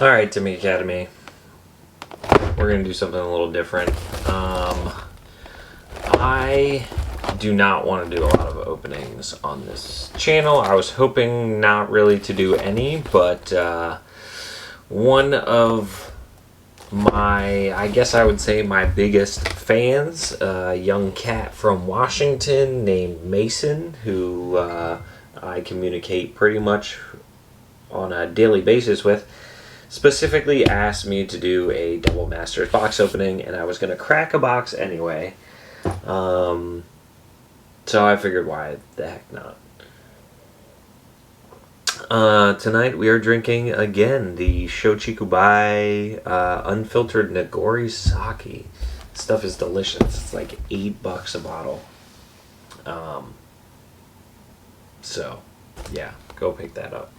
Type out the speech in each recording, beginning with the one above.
Alright, Timmy Academy. We're going to do something a little different. I do not want to do a lot of openings on this channel. I was hoping not really to do any, but one of my, I guess I would say my biggest fans, a young cat from Washington named Mason, who I communicate pretty much on a daily basis with, specifically asked me to do a Double Masters box opening, and I was going to crack a box anyway. So I figured, why the heck not? Tonight we are drinking again the Shochikubai unfiltered Nagori sake. This stuff is delicious. It's like $8 a bottle. So yeah, go pick that up.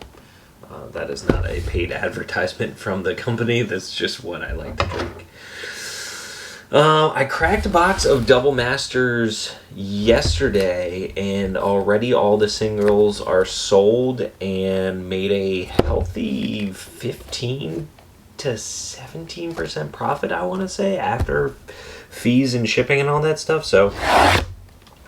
That is not a paid advertisement from the company. That's just what I like to drink. I cracked a box of Double Masters yesterday, and already all the singles are sold and made a healthy 15 to 17% profit, I want to say, after fees and shipping and all that stuff. So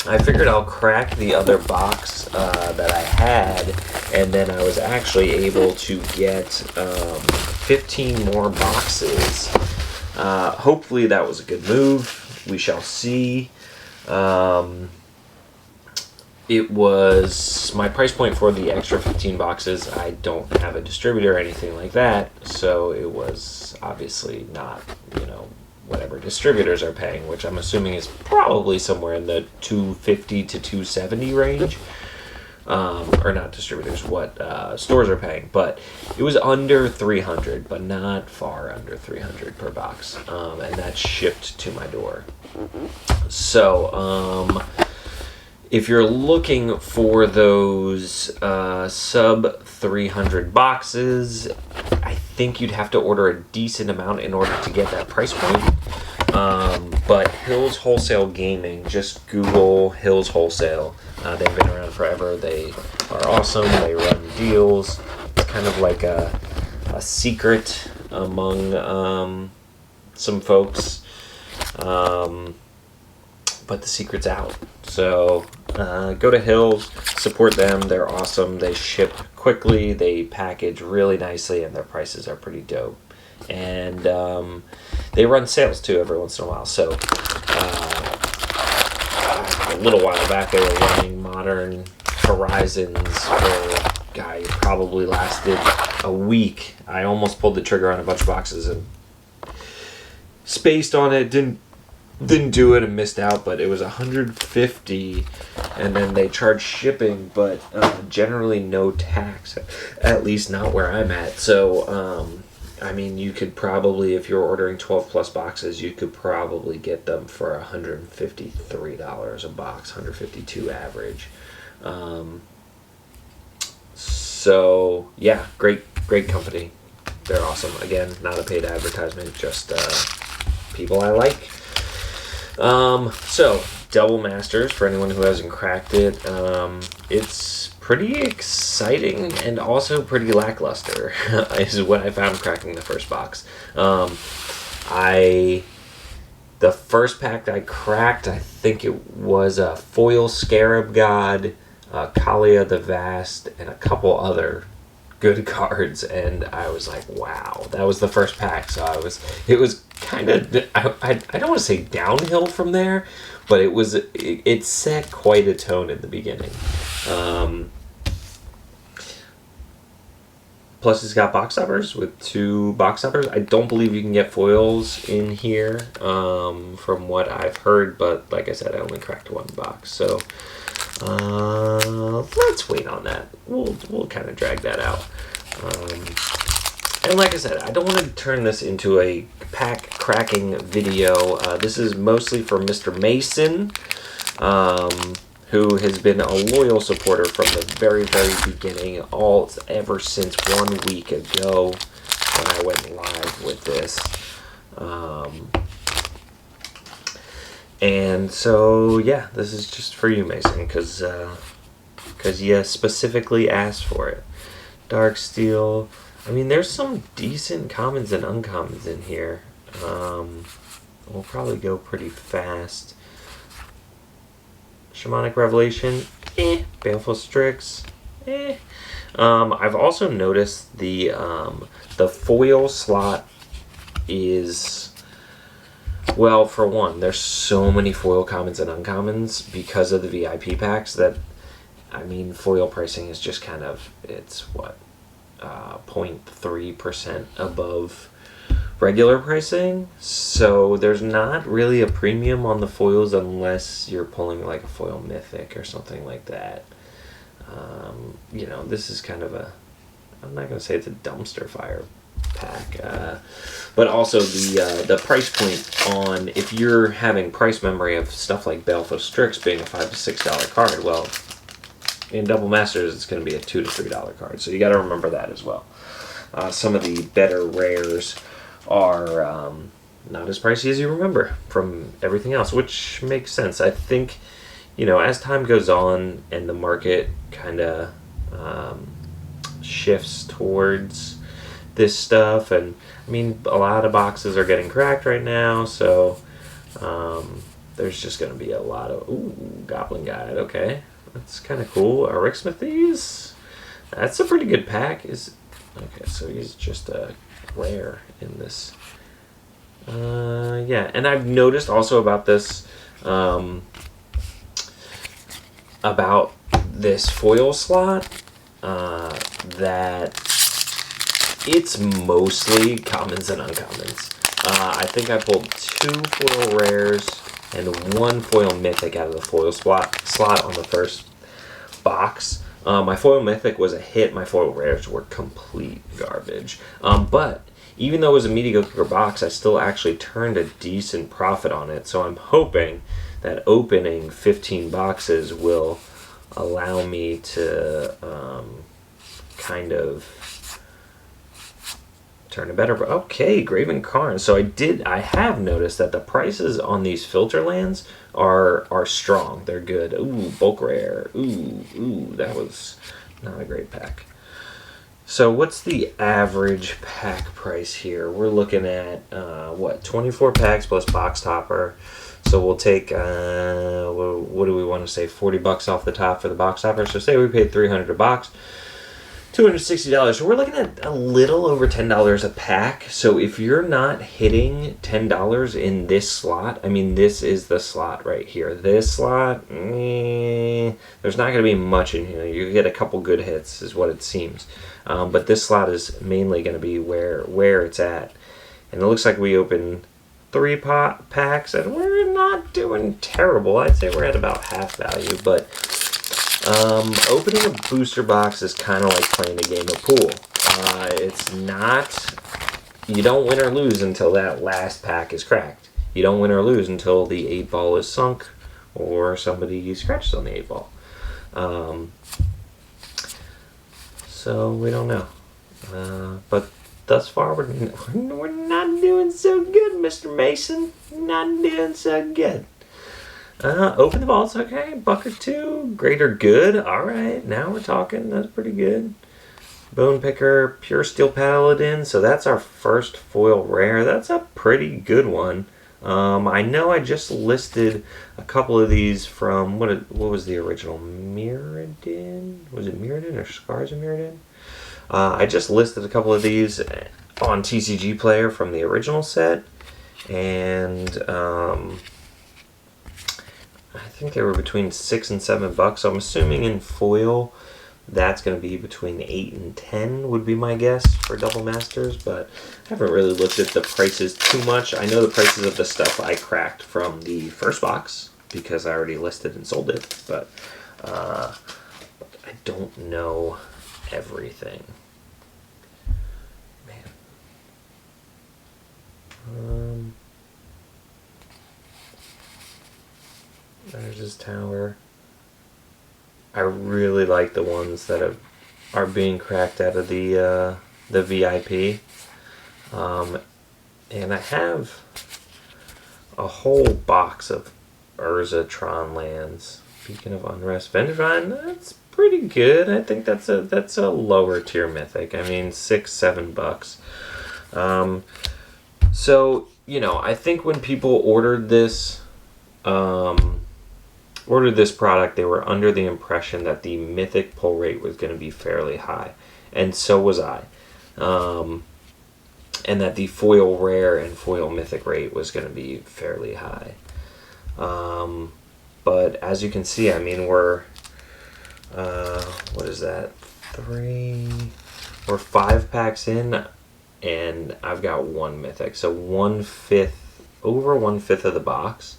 I figured I'll crack the other box that I had, and then I was actually able to get 15 more boxes. Hopefully that was a good move. We shall see. It was my price point for the extra 15 boxes. I don't have a distributor or anything like that, so it was obviously not, whatever distributors are paying, which I'm assuming is probably somewhere in the $250 to $270 range. Or not distributors, what stores are paying, but it was under $300, but not far under $300 per box, and that shipped to my door. So if you're looking for those sub 300 boxes, I think you'd have to order a decent amount in order to get that price point. But Hills Wholesale Gaming, just Google Hills Wholesale. They've been around forever. They are awesome. They run deals. It's kind of like a secret among some folks. But the secret's out. So go to Hills, support them. They're awesome. They ship quickly. They package really nicely, and their prices are pretty dope. And they run sales too every once in a while. So a little while back they were running Modern Horizons for, it probably lasted a week. I almost pulled the trigger on a bunch of boxes and spaced on it. Didn't do it and missed out, but it was $150, and then they charge shipping, but generally no tax, at least not where I'm at. So I mean, you could probably, if you're ordering 12 plus boxes, you could probably get them for $153 a box, $152 average. So yeah, great company. They're awesome. Again, not a paid advertisement, just people I like. So Double Masters, for anyone who hasn't cracked it, it's pretty exciting and also pretty lackluster is what I found cracking the first box. The first pack I cracked, I think it was a Foil Scarab God, Kalia the Vast, and a couple other good cards, and I was like, wow, that was the first pack. So it was kind of, I don't want to say downhill from there, but it set quite a tone in the beginning. Plus it's got box toppers with 2 box toppers. I don't believe you can get foils in here, from what I've heard, but like I said, I only cracked 1 box, so let's wait on that. We'll kind of drag that out. And like I said, I don't want to turn this into a pack cracking video. This is mostly for Mr. Mason, who has been a loyal supporter from the very, very beginning, ever since 1 week ago when I went live with this. And so, yeah, this is just for you, Mason, because you specifically asked for it. Dark Steel, I mean, there's some decent commons and uncommons in here. We'll probably go pretty fast. Shamanic Revelation, Baleful Strix, I've also noticed the foil slot is, well, for one, there's so many foil commons and uncommons because of the VIP packs that, I mean, foil pricing is just kind of, it's what, 0.3% above regular pricing, so there's not really a premium on the foils unless you're pulling like a foil mythic or something like that. You know, this is kind of a, I'm not going to say it's a dumpster fire pack, but also the price point on, if you're having price memory of stuff like Baleful Strix being a $5 to $6 card, well, in Double Masters it's going to be a $2 to $3 card, so you got to remember that as well. Some of the better rares are not as pricey as you remember from everything else, which makes sense. I think, you know, as time goes on and the market kind of shifts towards this stuff, and I mean, a lot of boxes are getting cracked right now, so there's just going to be a lot of, ooh, Goblin Guide, okay, that's kind of cool. Arixmethes, that's a pretty good pack. Okay, so he's just a rare in this. Yeah, and I've noticed also about this foil slot that it's mostly commons and uncommons. I think I pulled 2 foil rares and 1 foil mythic out of the foil slot on the first box. My foil mythic was a hit. My foil rares were complete garbage. But even though it was a mediocre box, I still actually turned a decent profit on it. So I'm hoping that opening 15 boxes will allow me to kind of turn a better. Okay, Graven Karn. So I have noticed that the prices on these filter lands are strong. They're good. Ooh, bulk rare. Ooh, that was not a great pack. So what's the average pack price here? We're looking at what, 24 packs plus box topper. So we'll take what do we want to say, $40 off the top for the box topper. So say we paid $300 a box, $260. So we're looking at a little over $10 a pack. So if you're not hitting $10 in this slot, I mean, this is the slot right here. This slot, there's not going to be much in here. You get a couple good hits is what it seems. But this slot is mainly going to be where it's at. And it looks like we opened 3 packs, and we're not doing terrible. I'd say we're at about half value, but opening a booster box is kind of like playing a game of pool. It's not, you don't win or lose until that last pack is cracked. You don't win or lose until the 8 ball is sunk or somebody scratches on the 8 ball. So we don't know. But thus far, we're not doing so good, Mr. Mason. Not doing so good. Open the vaults, okay. Buck or 2, greater good. Alright, now we're talking. That's pretty good. Bone Picker, Pure Steel Paladin. So that's our first foil rare. That's a pretty good one. I know I just listed a couple of these from, what was the original? Mirrodin? Was it Mirrodin or Scars of Mirrodin? I just listed a couple of these on TCGplayer from the original set, and I think they were between $6 and $7. So I'm assuming in foil that's going to be between 8 and 10 would be my guess for Double Masters, but I haven't really looked at the prices too much. I know the prices of the stuff I cracked from the first box because I already listed and sold it, but I don't know everything. Man. There's his tower. I really like the ones that are being cracked out of the VIP. And I have a whole box of Urzatron lands. Speaking of Unrest, Vendivine, that's pretty good. I think that's a lower tier mythic. I mean, $6-7. So, you know, I think when people ordered this product, they were under the impression that the mythic pull rate was going to be fairly high, and so was I. And that the foil rare and foil mythic rate was going to be fairly high. But as you can see, I mean, we're what is that? We're 5 packs in, and I've got 1 mythic, so over 1/5 of the box.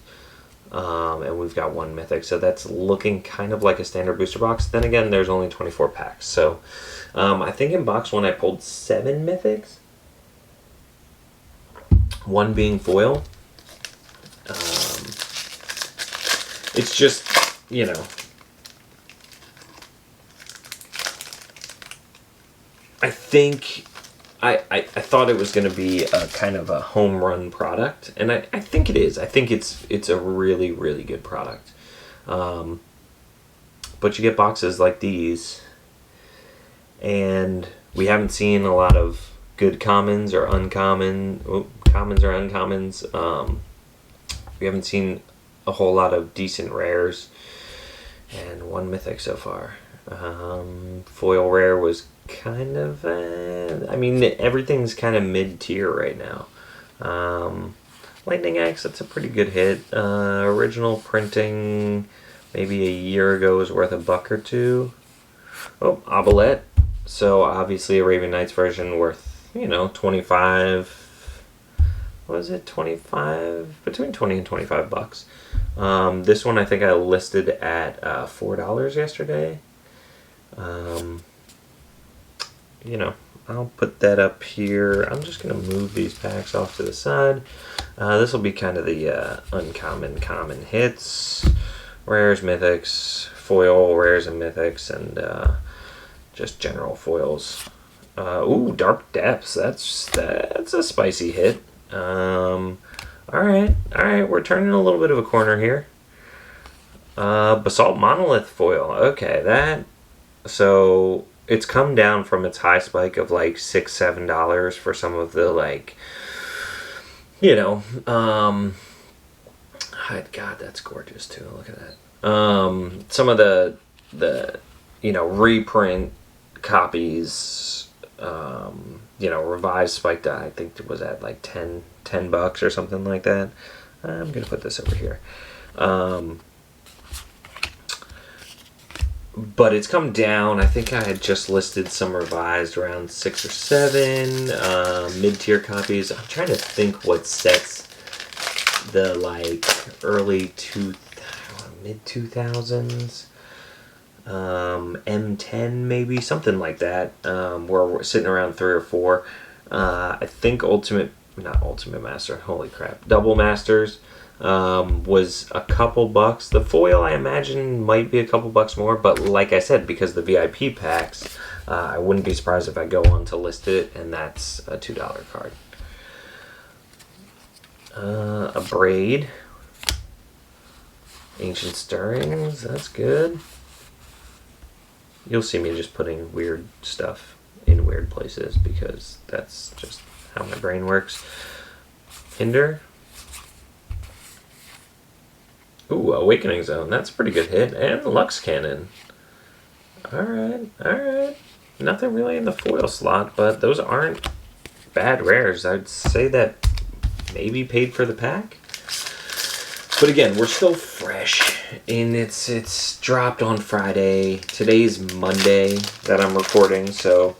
And we've got 1 mythic, so that's looking kind of like a standard booster box. Then again, there's only 24 packs, so I think in box 1 I pulled 7 mythics, 1 being foil. It's just, you know, I think I thought it was going to be a kind of a home run product, and I think it is. I think it's a really, really good product. But you get boxes like these, and we haven't seen a lot of good commons or commons or uncommons. We haven't seen a whole lot of decent rares, and 1 mythic so far. Foil rare was kind of, I mean, everything's kind of mid-tier right now. Lightning Axe, that's a pretty good hit. Original printing, maybe a year ago, was worth $1 or $2. Oh, Obelette. So obviously a Raven Knights version worth, you know, 25. What was it? 25, between 20 and $25. This one I think I listed at $4 yesterday. You know, I'll put that up here. I'm just going to move these packs off to the side. This will be kind of the uncommon, common hits, rares, mythics, foil, rares and mythics, and just general foils. Ooh, Dark Depths. That's a spicy hit. All right, we're turning a little bit of a corner here. Basalt Monolith foil. Okay, so it's come down from its high spike of like $6-7 for some of the, like, you know, God, that's gorgeous too. Look at that. Some of the you know, reprint copies, you know, revised spiked, I think it was at like $10 or something like that. I'm gonna put this over here. But it's come down. I think I had just listed some revised around 6 or 7 mid-tier copies. I'm trying to think what sets the, like, mid-2000s. M10 maybe, something like that, where we're sitting around 3 or 4. I think Double Masters was a couple bucks. The foil, I imagine, might be a couple bucks more, but like I said, because the VIP packs, I wouldn't be surprised if I go on to list it, and that's a $2 card. A Braid. Ancient Stirrings, that's good. You'll see me just putting weird stuff in weird places because that's just how my brain works. Hinder. Ooh, Awakening Zone. That's a pretty good hit. And Lux Cannon. Alright. Nothing really in the foil slot, but those aren't bad rares. I'd say that maybe paid for the pack. But again, we're still fresh, and it's dropped on Friday. Today's Monday that I'm recording, so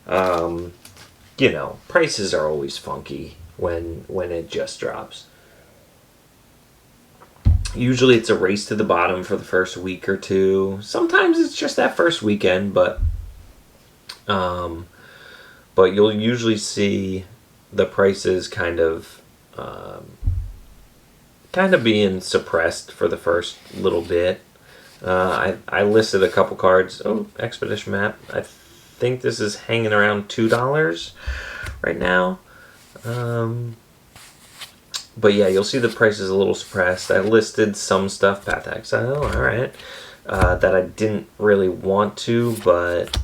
you know, prices are always funky when it just drops. Usually it's a race to the bottom for the first week or two. Sometimes it's just that first weekend, but you'll usually see the prices kind of being suppressed for the first little bit. I listed a couple cards. Oh, Expedition Map. I think this is hanging around $2 right now. But yeah, you'll see the prices a little suppressed. I listed some stuff. Path Exile, alright. that I didn't really want to, but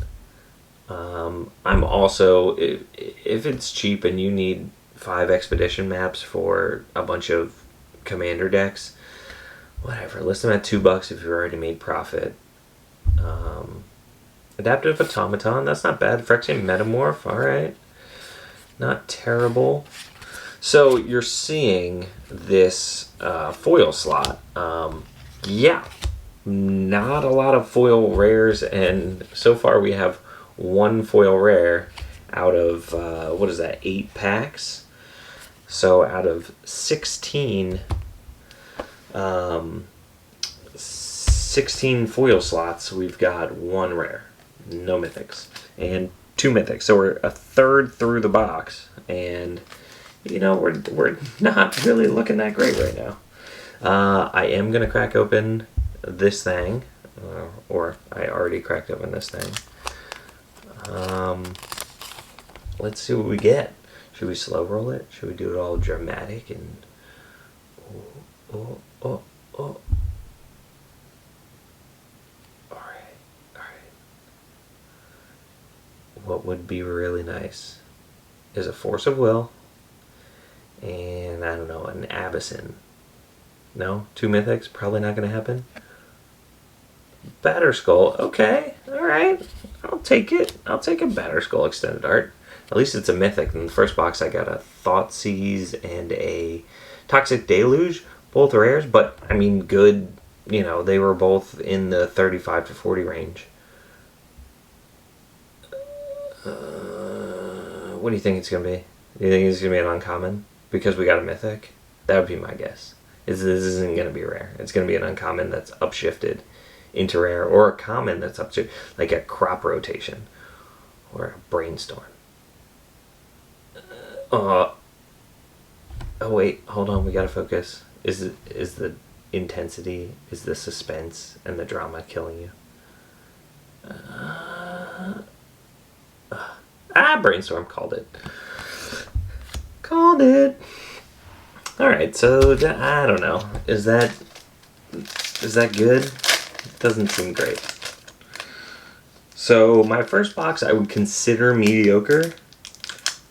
I'm also, if it's cheap and you need 5 expedition maps for a bunch of commander decks, whatever, list them at $2 if you've already made profit. Adaptive Automaton, that's not bad. Phyrexian Metamorph, alright. Not terrible. So you're seeing this foil slot. Yeah, not a lot of foil rares, and so far we have 1 foil rare out of, what is that, 8 packs? So out of 16, 16 foil slots, we've got 1 rare, no mythics, and 2 mythics. So we're a third through the box, and you know, we're not really looking that great right now. I am gonna crack open this thing, or I already cracked open this thing. Let's see what we get. Should we slow roll it? Should we do it all dramatic and oh. Alright. What would be really nice is a Force of Will and, I don't know, an Abyssin. No? 2 mythics? Probably not going to happen. Batterskull. Okay. Alright. I'll take it. I'll take a Batterskull Extended Art. At least it's a mythic. In the first box I got a Thoughtseize and a Toxic Deluge. Both rares, but I mean good. You know, they were both in the 35 to 40 range. What do you think it's going to be? Do you think it's going to be an uncommon? Because we got a mythic? That would be my guess. This isn't going to be rare. It's going to be an uncommon that's upshifted into rare, or a common that's up to, like a crop rotation, or a brainstorm. Oh wait, hold on, we gotta focus. Is the intensity, is the suspense and the drama killing you? Brainstorm, called it. Called it. Alright, so I don't know. Is that good? Doesn't seem great. So my first box I would consider mediocre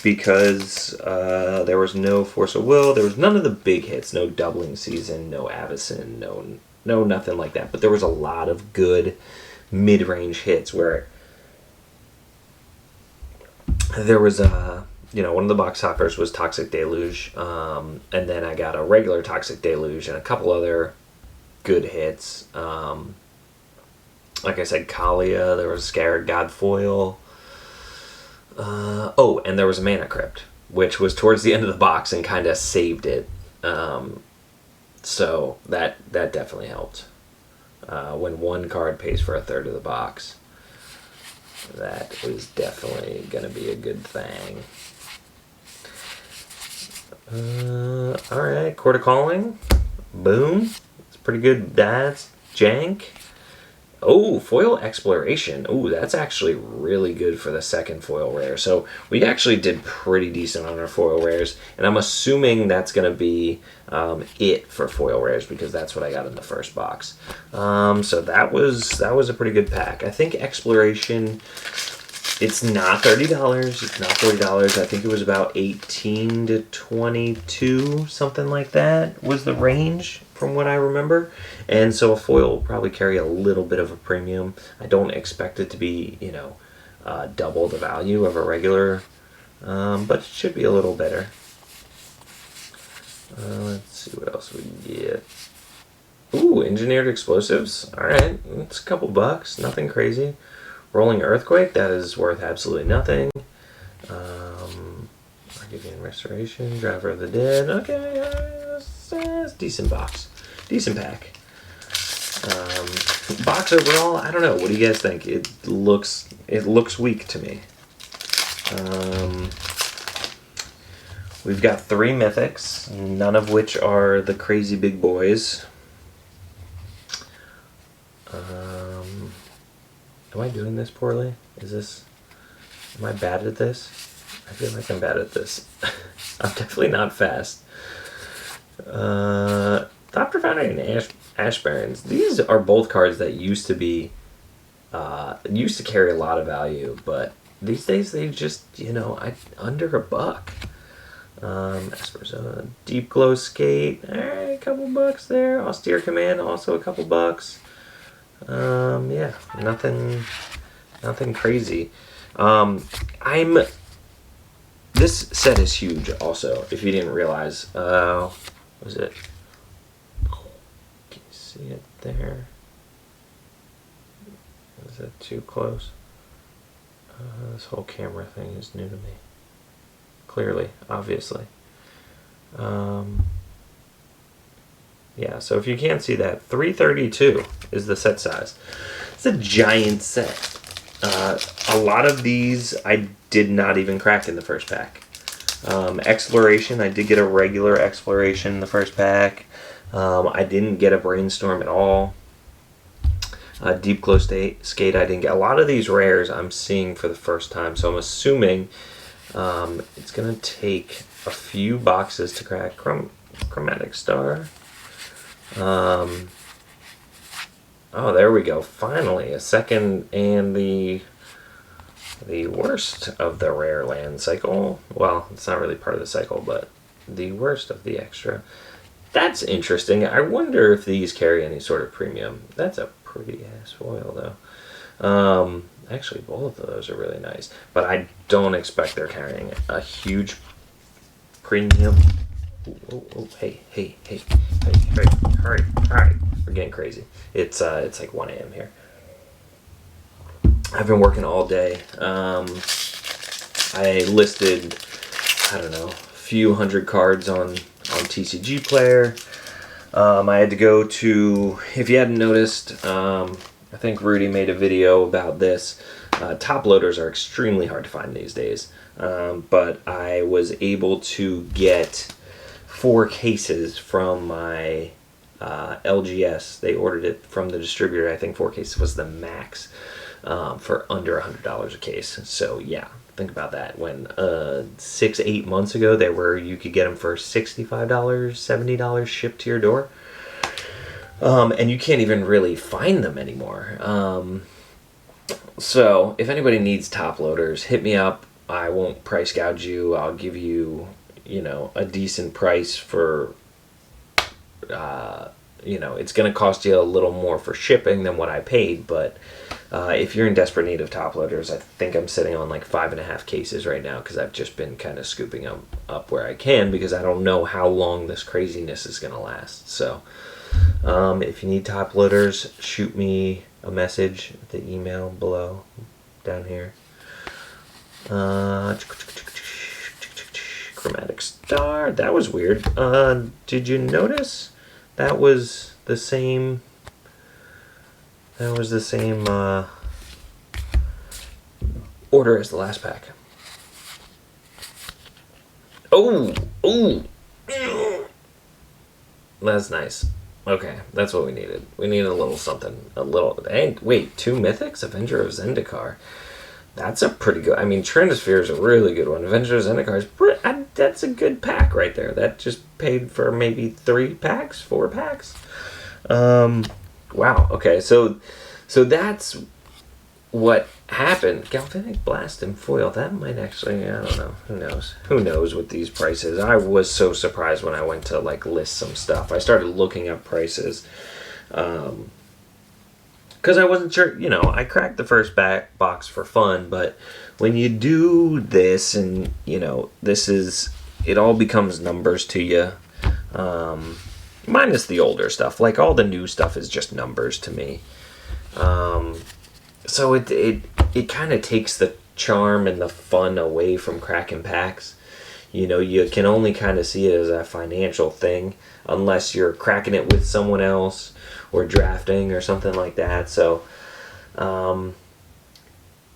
because there was no Force of Will, there was none of the big hits, no Doubling Season, no Avacyn, no nothing like that. But there was a lot of good mid-range hits where there was one of the box toppers was Toxic Deluge, and then I got a regular Toxic Deluge and a couple other good hits. Like I said, Kalia, there was Scarab God Foil. And there was a Mana Crypt, which was towards the end of the box and kind of saved it. So that definitely helped. When one card pays for a third of the box, that is definitely going to be a good thing. Alright, Court of Calling. Boom. It's pretty good. That's jank. Oh, Foil Exploration. Oh, that's actually really good for the second foil rare. So we actually did pretty decent on our foil rares, and I'm assuming that's going to be it for foil rares because that's what I got in the first box. So that was a pretty good pack. I think Exploration, it's not $30. It's not $40. I think it was about 18 to 22, something like that was the range from what I remember. And so a foil will probably carry a little bit of a premium. I don't expect it to be, double the value of a regular, but it should be a little better. Let's see what else we get. Ooh, Engineered Explosives. Alright, it's a couple bucks, nothing crazy. Rolling Earthquake, that is worth absolutely nothing. Arcavian Restoration, Driver of the Dead. Okay, it's a decent box. Decent pack. Box overall, I don't know. What do you guys think? It looks weak to me. We've got 3 mythics, none of which are the crazy big boys. Am I doing this poorly? Am I bad at this? I feel like I'm bad at this. I'm definitely not fast. Thopter Foundry and Ash Barrens. These are both cards that used to be, used to carry a lot of value, but these days they just, under $1. Asper's Deep Glow Skate, alright, a couple bucks there. Austere Command, also a couple bucks. Yeah, nothing crazy. This set is huge also, if you didn't realize. Was it? Can you see it there? Is that too close? This whole camera thing is new to me. Clearly, obviously. Yeah, so if you can't see that, 332 is the set size. It's a giant set. A lot of these I did not even crack in the first pack. Exploration, I did get a regular Exploration in the first pack. I didn't get a Brainstorm at all. Deep Glow Skate, I didn't get. A lot of these rares I'm seeing for the first time, so I'm assuming it's going to take a few boxes to crack. Chromatic Star. Oh, there we go. Finally, a second and the worst of the rare land cycle. Well, it's not really part of the cycle, but the worst of the extra. That's interesting. I wonder if these carry any sort of premium. That's a pretty ass foil, though. Actually, both of those are really nice, but I don't expect they're carrying a huge premium. Oh, hey, hurry. We're getting crazy. It's like 1 a.m. here. I've been working all day. I listed, I don't know, a few hundred cards on TCGplayer. I had to go to, if you hadn't noticed, I think Rudy made a video about this. Top loaders are extremely hard to find these days. But I was able to get 4 cases from my LGS. They ordered it from the distributor. I think 4 cases was the max for under $100 a case. So yeah, think about that. When 6-8 months ago, you could get them for $65, $70 shipped to your door. And you can't even really find them anymore. So if anybody needs top loaders, hit me up. I won't price gouge you. I'll give you, a decent price for, it's going to cost you a little more for shipping than what I paid. But if you're in desperate need of top loaders, I think I'm sitting on like 5.5 cases right now because I've just been kind of scooping them up where I can because I don't know how long this craziness is going to last. So if you need top loaders, shoot me a message at the email below, down here. Chromatic Star, that was weird. Did you notice that was the same order as the last pack? Oh, that's nice. Okay, that's what we needed. We needed a little something. And wait, 2 mythics? Avenger of Zendikar. That's a pretty good. I mean, Trinisphere is a really good one. Avenger of Zendikar is that's a good pack right there. That just paid for maybe 3 packs, 4 packs. Wow. Okay, so that's what happened. Galvanic Blast and foil. That might actually. I don't know. Who knows with these prices? I was so surprised when I went to list some stuff. I started looking up prices. Because I wasn't sure, I cracked the first box for fun, but when you do this and, it all becomes numbers to you, minus the older stuff. Like, all the new stuff is just numbers to me. So it kind of takes the charm and the fun away from cracking packs. You can only kind of see it as a financial thing, unless you're cracking it with someone else, or drafting or something like that. So, I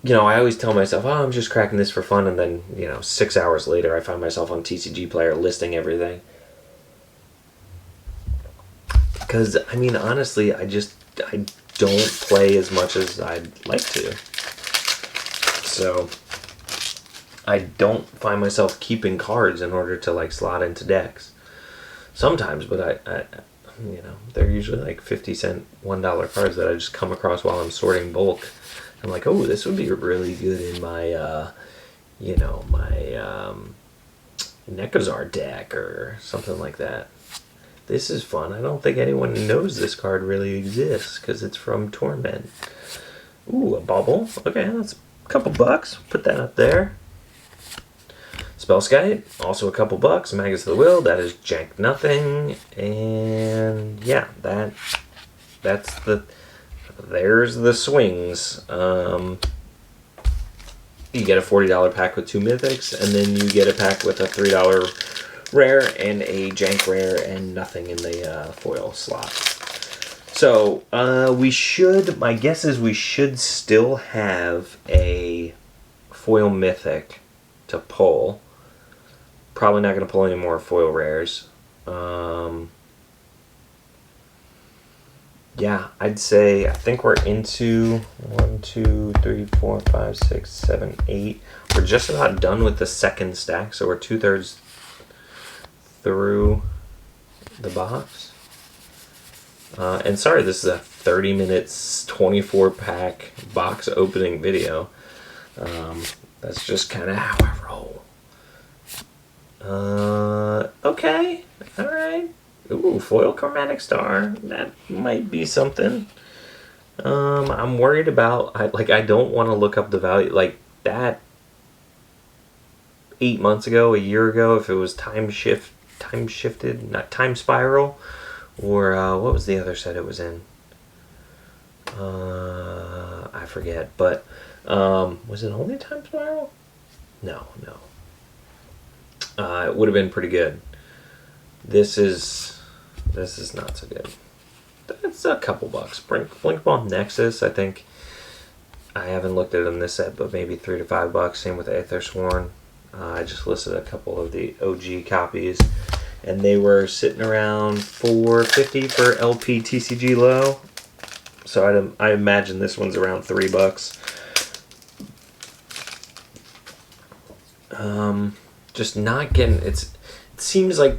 always tell myself, oh, I'm just cracking this for fun. And then, 6 hours later, I find myself on TCGplayer listing everything. Because, honestly, I don't play as much as I'd like to. So, I don't find myself keeping cards in order to, slot into decks. Sometimes, but you know, they're usually like 50-cent $1 cards that I just come across while I'm sorting bulk. I'm like, oh, this would be really good in my you know, my Nekazar deck or something like that. This is fun. I don't think anyone knows this card really exists because it's from Torment. Ooh, a bubble. Okay, that's a couple bucks. Put that up there. Spellskite, also a couple bucks. Magus of the Will, that is jank nothing. And yeah, that's the, there's the swings. You get a $40 pack with 2 mythics, and then you get a pack with a $3 rare and a jank rare and nothing in the foil slot. So we should, my guess is we should still have a foil mythic to pull. Probably not going to pull any more foil rares. Yeah, I'd say, I think we're into 1, 2, 3, 4, 5, 6, 7, 8. We're just about done with the second stack, so we're 2/3 through the box. And sorry, this is a 30 minutes, 24 pack box opening video. That's just kind of how I roll. Okay, alright. Ooh, foil chromatic star. That might be something. I'm worried about, I don't want to look up the value, like that 8 months ago, a year ago, if it was time shifted, not time spiral, or what was the other set it was in? I forget, but was it only time spiral? No. It would have been pretty good. This is not so good. That's a couple bucks. Blink Bomb Nexus, I think. I haven't looked at them this set, but maybe $3 to $5. Same with Aethersworn. I just listed a couple of the OG copies, and they were sitting around $4.50 for LP TCG low. So I imagine this one's around $3. Just not getting it seems like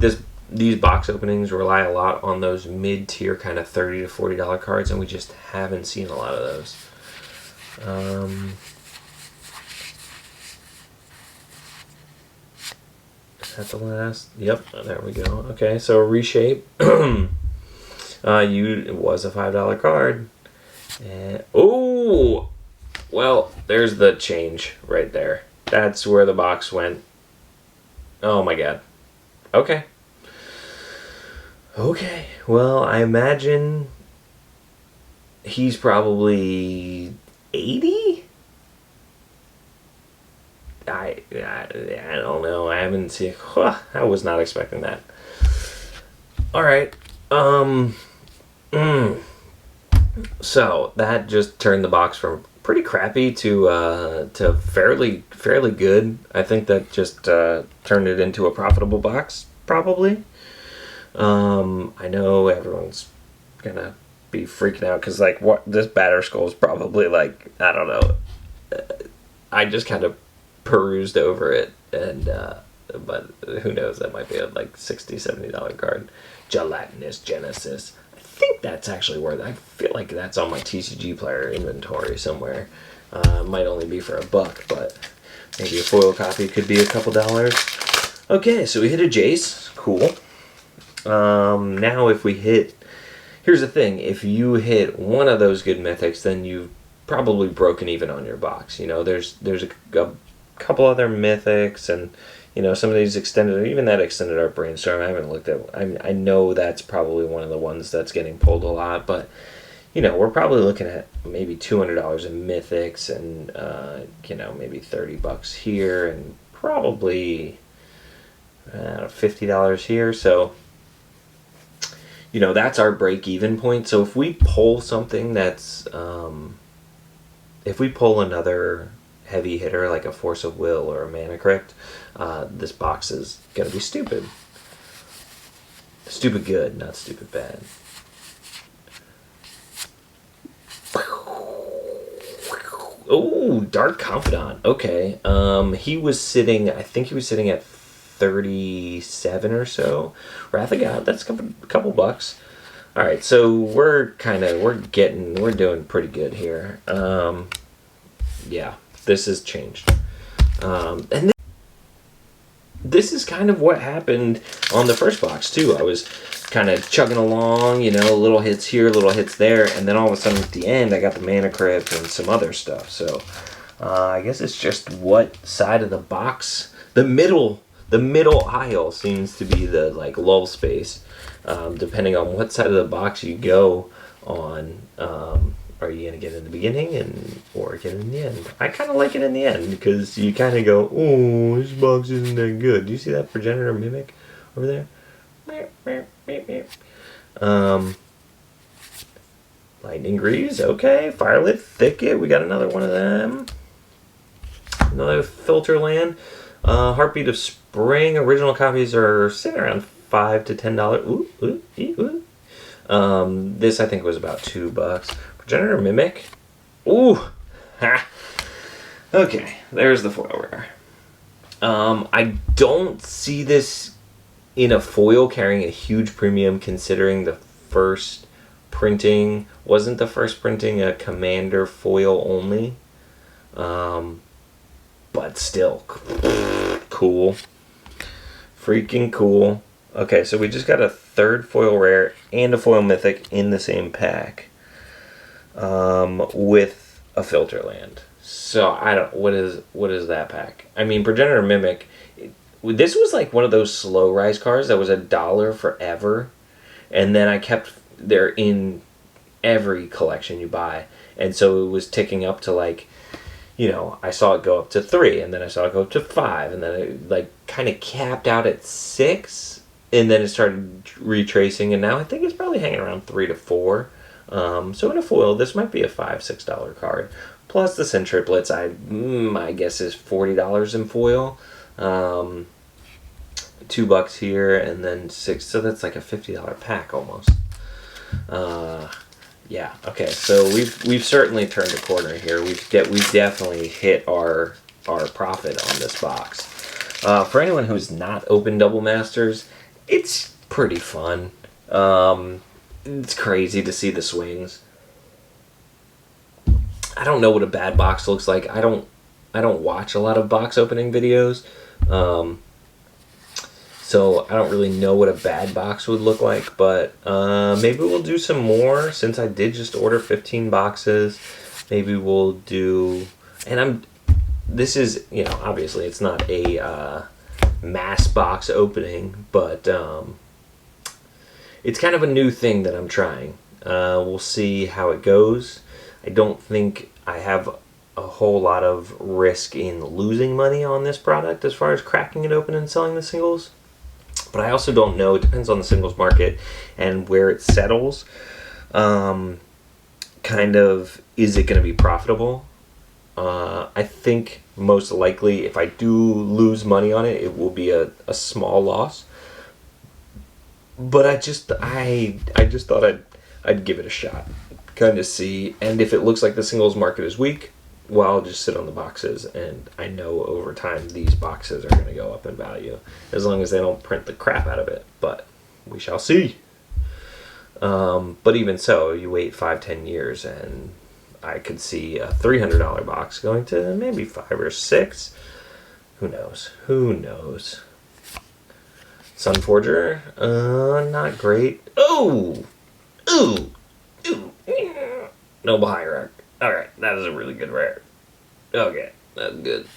these box openings rely a lot on those mid-tier kind of $30 to $40 cards, and we just haven't seen a lot of those. Is that the last? Yep, there we go. Okay, so Reshape. It was a $5 card. And, oh! Well, there's the change right there. That's where the box went. Oh my god. Okay. Okay. Well, I imagine he's probably 80? I don't know. I haven't seen. I was not expecting that. All right. So that just turned the box from pretty crappy to fairly good. I think that just turned it into a profitable box, probably. I know everyone's gonna be freaking out because like what this Batter Skull is probably like, I don't know. I just kind of perused over it, and but who knows, that might be a like $60-$70 card. Gelatinous Genesis. I think that's actually worth it. I feel like that's on my TCGplayer inventory somewhere. Might only be for $1, but maybe a foil copy could be a couple dollars. Okay, so we hit a Jace. Cool. Now if we hit, here's the thing, if you hit one of those good mythics, then you've probably broken even on your box. You know, there's a couple other mythics, and you know, some of these extended, even that extended art brainstorm, I haven't looked at. I know that's probably one of the ones that's getting pulled a lot, but you know, we're probably looking at maybe $200 in mythics, and you know, maybe $30 here, and probably $50 here. So you know, that's our break-even point. So if we pull something that's, if we pull another heavy hitter like a Force of Will or a Mana Crypt, this box is going to be stupid. Stupid good, not stupid bad. Oh, Dark Confidant. Okay. He was sitting, I think he was sitting at 37 or so. Wrath of God, that's a couple bucks. All right, so we're doing pretty good here. Yeah, this has changed. And this is kind of what happened on the first box too. I was kind of chugging along, you know, little hits here, little hits there, and then all of a sudden at the end I got the Mana Crypt and some other stuff. So I guess it's just what side of the box, the middle aisle seems to be the like lull space, depending on what side of the box you go on. Are you going to get in the beginning or get in the end? I kind of like it in the end because you kind of go, oh, this box isn't that good. Do you see that progenitor mimic over there? Lightning Greaves, okay. Firelit Thicket, we got another one of them. Another Filter Land. Heartbeat of Spring, original copies are sitting around $5 to $10. Ooh. This I think was about $2. Progenitor Mimic. Ooh! Ha! Okay, there's the foil rare. I don't see this in a foil carrying a huge premium considering the first printing. Wasn't the first printing a Commander foil only? But still, cool. Freaking cool. Okay, so we just got a third foil rare and a foil mythic in the same pack. With a Filter Land. So I don't. What is that pack? I mean, Progenitor Mimic. This was like one of those slow rise cards that was $1 forever, and then I kept they're in every collection you buy, and so it was ticking up to like, you know, I saw it go up to 3, and then I saw it go up to 5, and then it like kind of capped out at 6, and then it started retracing, and now I think it's probably hanging around 3 to 4. So in a foil, this might be a $5-6 card. Plus the Sin Triplets, my guess is $40 in foil. $2 here, and then 6. So that's like a $50 pack almost. Yeah. Okay. So we've certainly turned a corner here. We've definitely hit our profit on this box. For anyone who's not opened Double Masters, it's pretty fun. It's crazy to see the swings. I don't know what a bad box looks like. I don't watch a lot of box opening videos, so I don't really know what a bad box would look like. But maybe we'll do some more since I did just order 15 boxes. Maybe we'll do, and this is, you know, obviously it's not a mass box opening, but it's kind of a new thing that I'm trying. We'll see how it goes. I don't think I have a whole lot of risk in losing money on this product as far as cracking it open and selling the singles. But I also don't know. It depends on the singles market and where it settles. Kind of, is it going to be profitable? I think most likely if I do lose money on it, it will be a small loss. But I just thought I'd give it a shot, kind of see, and if it looks like the singles market is weak, well, I'll just sit on the boxes, and I know over time these boxes are going to go up in value, as long as they don't print the crap out of it, but we shall see. But even so, you wait 5-10 years, and I could see a $300 box going to maybe 5 or 6. Who knows? Sunforger, not great. Ooh! Noble Hierarch. Alright, that is a really good rare. Okay, that's good.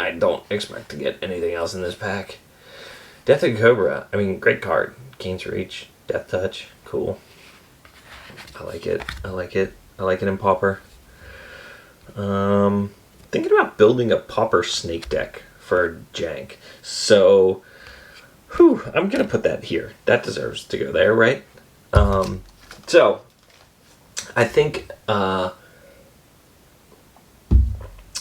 I don't expect to get anything else in this pack. Death of Cobra. I mean, great card. Gains Reach. Death Touch. Cool. I like it in Pauper. Thinking about building a Pauper Snake deck for Jank. So, I'm going to put that here. That deserves to go there, right? So, I think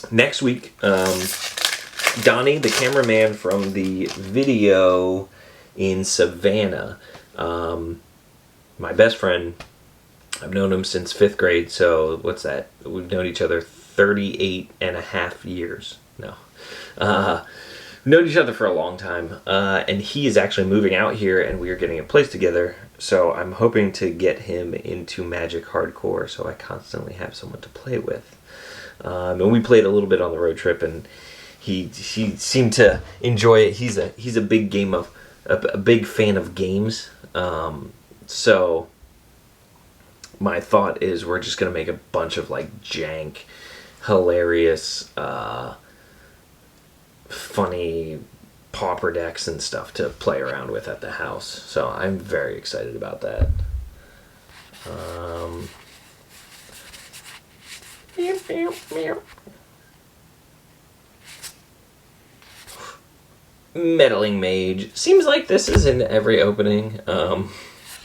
next week, Donnie, the cameraman from the video in Savannah, my best friend, I've known him since 5th grade, so what's that? We've known each other 38 and a half years. No. known each other for a long time, and he is actually moving out here, and we are getting a place together. So I'm hoping to get him into Magic Hardcore, so I constantly have someone to play with. And we played a little bit on the road trip, and he seemed to enjoy it. He's a big a big fan of games. So my thought is we're just gonna make a bunch of like jank, hilarious, funny pauper decks and stuff to play around with at the house. So I'm very excited about that. Meddling Mage. Seems like this is in every opening.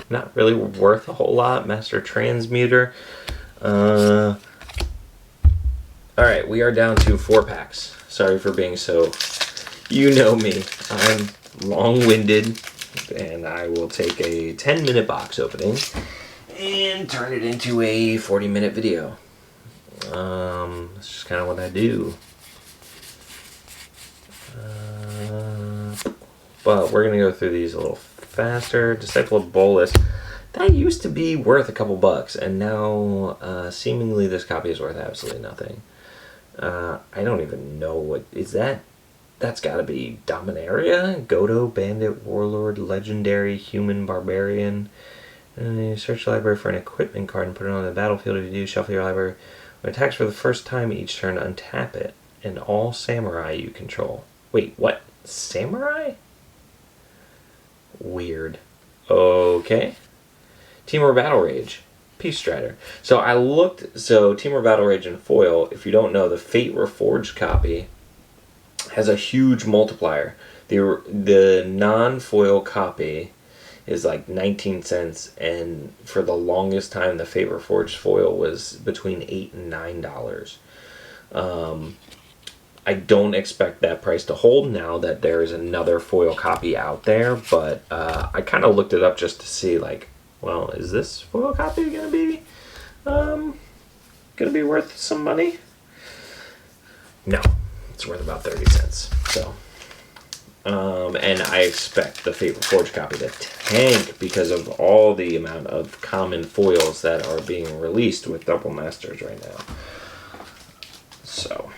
Not really worth a whole lot. Master Transmuter. Alright, we are down to 4 packs. Sorry for being so... You know me. I'm long-winded, and I will take a 10-minute box opening and turn it into a 40-minute video. That's just kind of what I do. But we're going to go through these a little faster. Disciple of Bolus. That used to be worth a couple bucks, and now seemingly this copy is worth absolutely nothing. I don't even know what... Is that... That's got to be Dominaria? Godo, Bandit, Warlord, Legendary, Human, Barbarian. And you search the library for an equipment card and put it on the battlefield. If you do, shuffle your library. When it attacks for the first time each turn, untap it. And all samurai you control. Wait, what? Samurai? Weird. Okay. Temur Battle Rage. Peace Strider. So I looked... So Temur Battle Rage in foil, if you don't know, the Fate Reforged copy has a huge multiplier. The non-foil copy is like 19 cents, and for the longest time the Fate Reforged foil was between $8 and $9. I don't expect that price to hold now that there is another foil copy out there, but I kind of looked it up just to see, like, well, is this foil copy gonna be worth some money? No. It's worth about 30 cents. So, and I expect the Fate Reforged copy to tank because of all the amount of common foils that are being released with Double Masters right now. So,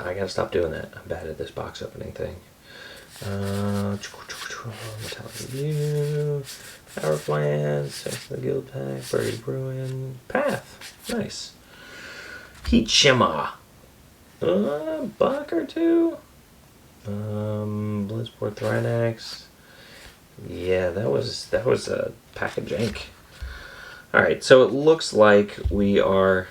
I gotta stop doing that. I'm bad at this box opening thing. Metallic Review, Power Plants, Sex of the Guild Pack, Buried Ruin, Path. Nice. Heat Shimmer. Buck or two. Blizzport Thrynax. Yeah, that was a pack of jank. Alright, so it looks like we are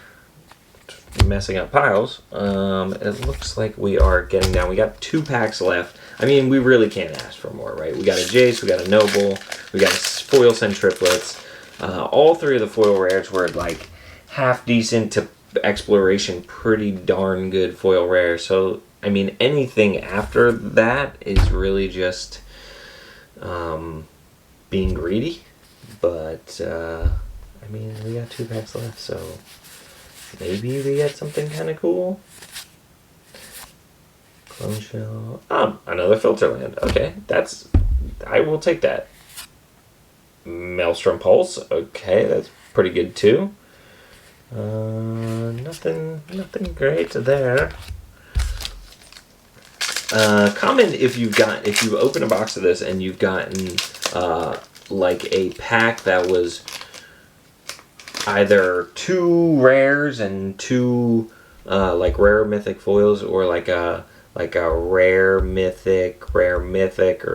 messing up piles. It looks like we are getting down. We got 2 packs left. I mean, we really can't ask for more, right? We got a Jace, we got a Noble, we got a foil Centriplets. All 3 of the foil rares were like half decent to exploration, pretty darn good foil rare. So I mean, anything after that is really just being greedy. But I mean, we got 2 packs left, so maybe we get something kind of cool. Clone Shell. Another Filter Land. Okay, I will take that. Maelstrom Pulse. Okay, that's pretty good too. Nothing great there. Comment if you've opened a box of this and you've gotten like a pack that was either 2 rares and 2 like rare mythic foils, or like a rare mythic, or mythic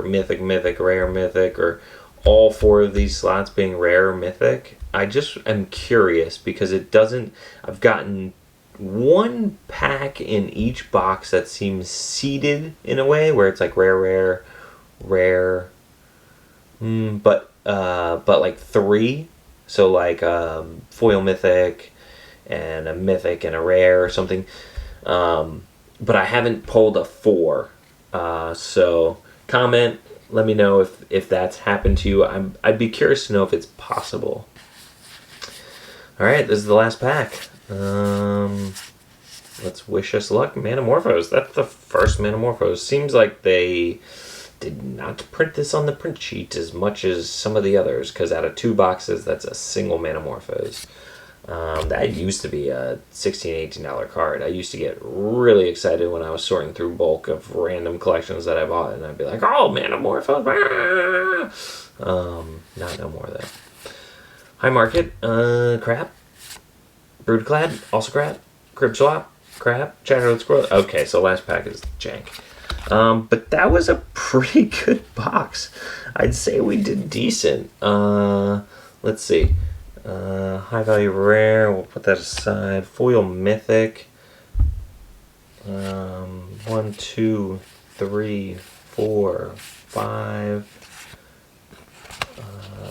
mythic, rare mythic, or all 4 of these slots being rare or mythic. I just am curious because it doesn't... I've gotten 1 pack in each box that seems seeded in a way where it's like rare, but like 3. So like foil mythic and a mythic and a rare or something. But I haven't pulled a 4. So comment, let me know if that's happened to you. I'd be curious to know if it's possible. Alright, this is the last pack. let's wish us luck. Manamorphose. That's the first Manamorphose. Seems like they did not print this on the print sheet as much as some of the others, because out of 2 boxes, that's a single Manamorphose. That used to be a $16, $18 card. I used to get really excited when I was sorting through bulk of random collections that I bought, and I'd be like, oh, Manamorphose! Not no more, though. High Market, Crab, Broodclad, also Crab, Crib Swap, Crab, Chatterled Squirrel. Okay, so last pack is jank. But that was a pretty good box. I'd say we did decent. Let's see. High Value Rare, we'll put that aside. Foil Mythic. 1, 2, 3, 4, 5,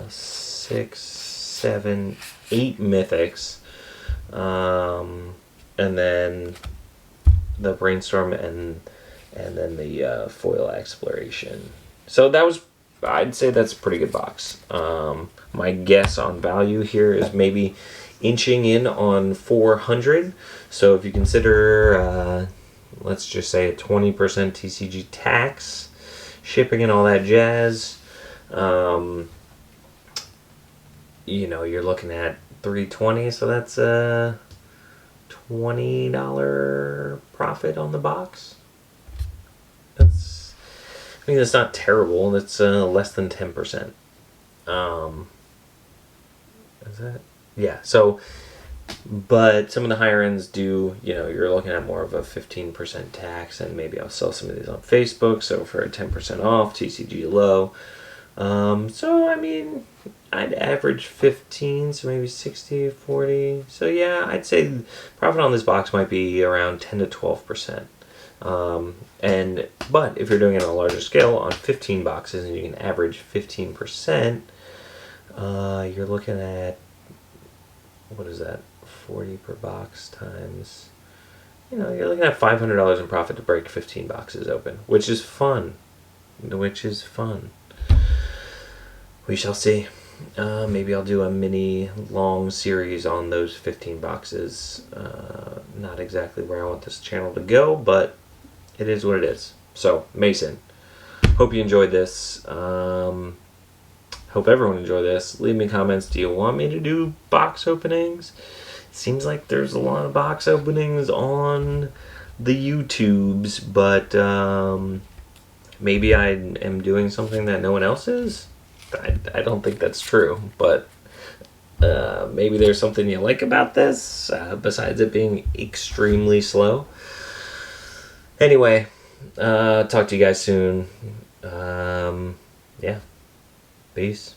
6, 7, 8 Mythics. And then the Brainstorm and then the foil Exploration. So that was, I'd say that's a pretty good box. My guess on value here is maybe inching in on 400. So if you consider, let's just say a 20% TCG tax, shipping and all that jazz, you know, you're looking at 320. So that's a $20 profit on the box. I mean, that's not terrible. That's less than 10%. Is that? Yeah. So, but some of the higher ends do, you know, you're looking at more of a 15% tax, and maybe I'll sell some of these on Facebook. So for a 10% off, TCG low. So I mean, I'd average 15, so maybe 60, 40. So yeah, I'd say profit on this box might be around 10 to 12%. But if you're doing it on a larger scale on 15 boxes and you can average 15%, you're looking at, what is that, 40 per box times, you know, you're looking at $500 in profit to break 15 boxes open, which is fun. We shall see. Maybe I'll do a mini long series on those 15 boxes. Not exactly where I want this channel to go, but it is what it is. So, Mason, hope you enjoyed this. Hope everyone enjoyed this. Leave me comments. Do you want me to do box openings? Seems like there's a lot of box openings on the YouTubes, but maybe I am doing something that no one else is. I don't think that's true, but maybe there's something you like about this, besides it being extremely slow. Anyway, talk to you guys soon. Yeah. Peace.